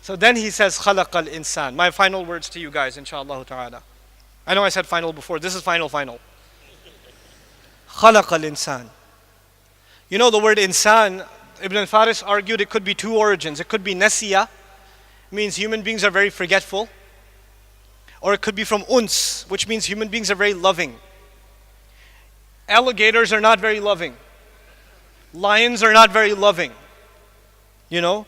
So then he says, خَلَقَ الْإِنسان. My final words to you guys, inshallah ta'ala. I know I said final before. This is final. خَلَقَ الْإِنسان. You know the word insan, Ibn al-Faris argued it could be two origins. It could be nasiya, means human beings are very forgetful. Or it could be from uns, which means human beings are very loving. Alligators are not very loving. Lions are not very loving. You know?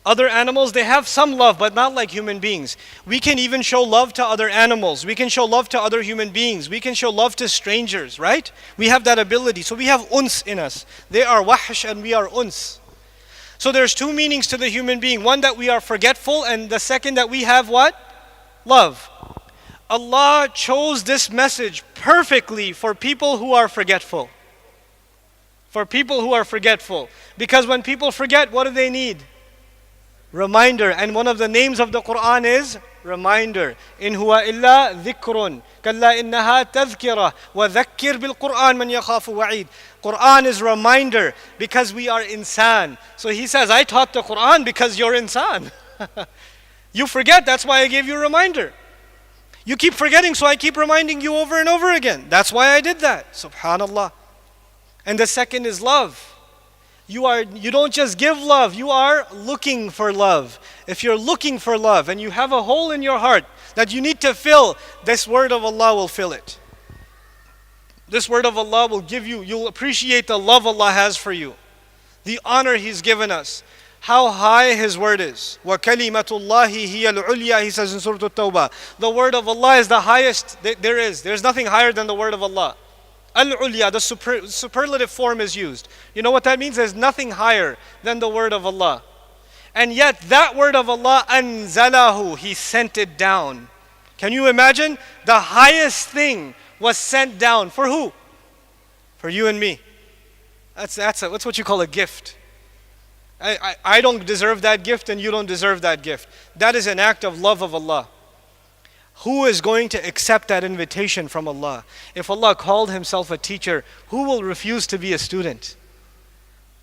Other animals, they have some love, but not like human beings. We can even show love to other animals. We can show love to other human beings. We can show love to strangers, right? We have that ability. So we have uns in us. They are wahsh and we are uns. So there's two meanings to the human being. One, that we are forgetful, and the second, that we have what? Love. Allah chose this message perfectly for people who are forgetful. For people who are forgetful. Because when people forget, what do they need? Reminder. And one of the names of the Quran is reminder. In huwa illa dhikrun. Kalla innaha tadhkira. Wa dhakkir bil Quran man yakhafu wa'id. Quran is reminder because we are insan. So he says, I taught the Quran because you're insan. You forget, that's why I gave you a reminder. You keep forgetting, so I keep reminding you over and over again. That's why I did that. Subhanallah. And the second is love. You don't just give love, you are looking for love. If you're looking for love and you have a hole in your heart that you need to fill, this word of Allah will fill it. This word of Allah will give you, you'll appreciate the love Allah has for you, the honor He's given us, how high His word is. وَكَلِمَةُ اللَّهِ هِيَ الْعُلْيَا, He says in Surah At-Tawbah. The word of Allah is the highest there is. There's nothing higher than the word of Allah. Al-Ulya, the superlative form is used. You know what that means? There's nothing higher than the word of Allah. And yet that word of Allah, anzalahu, He sent it down. Can you imagine? The highest thing was sent down. For who? For you and me. That's what you call a gift. I don't deserve that gift and you don't deserve that gift. That is an act of love of Allah. Who is going to accept that invitation from Allah? If Allah called Himself a teacher, who will refuse to be a student?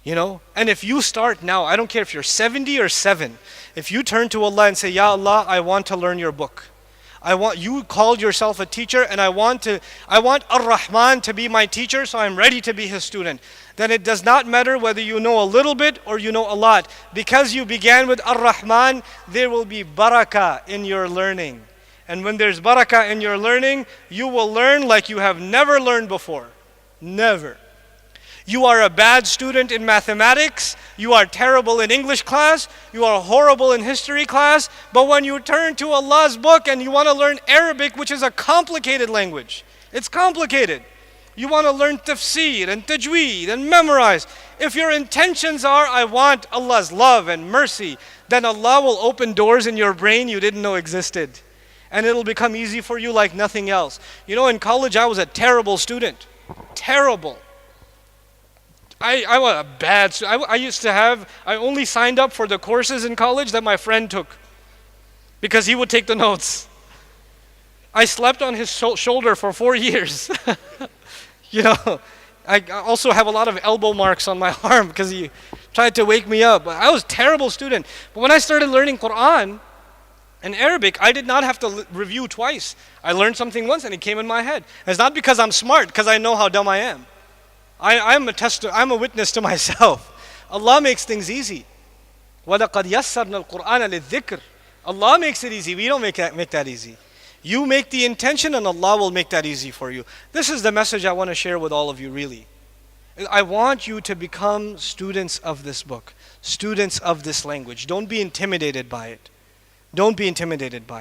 You know? And if you start now, I don't care if you're 70 or 7, if you turn to Allah and say, Ya Allah, I want to learn your book. You called yourself a teacher and I want Ar-Rahman to be my teacher, so I'm ready to be his student. Then it does not matter whether you know a little bit or you know a lot. Because you began with Ar-Rahman, there will be barakah in your learning. And when there's barakah in your learning, you will learn like you have never learned before. Never. You are a bad student in mathematics, you are terrible in English class, you are horrible in history class, but when you turn to Allah's book and you want to learn Arabic, which is a complicated language, it's complicated. You want to learn tafsir and tajweed and memorize. If your intentions are, I want Allah's love and mercy, then Allah will open doors in your brain you didn't know existed. And it'll become easy for you like nothing else. You know, in college I was a terrible student. Terrible. I was a bad student. I only signed up for the courses in college that my friend took because he would take the notes. I slept on his shoulder for 4 years. You know, I also have a lot of elbow marks on my arm because he tried to wake me up. I was a terrible student. But when I started learning Quran and Arabic, I did not have to review twice. I learned something once and it came in my head. It's not because I'm smart, because I know how dumb I am. I'm a witness to myself. Allah makes things easy. وَلَقَدْ يَسَّرْنَا الْقُرْآنَ لِلذِّكْرِ. Allah makes it easy. We don't make that easy. You make the intention and Allah will make that easy for you. This is the message I want to share with all of you, really. I want you to become students of this book, students of this language. Don't be intimidated by it. Don't be intimidated by it.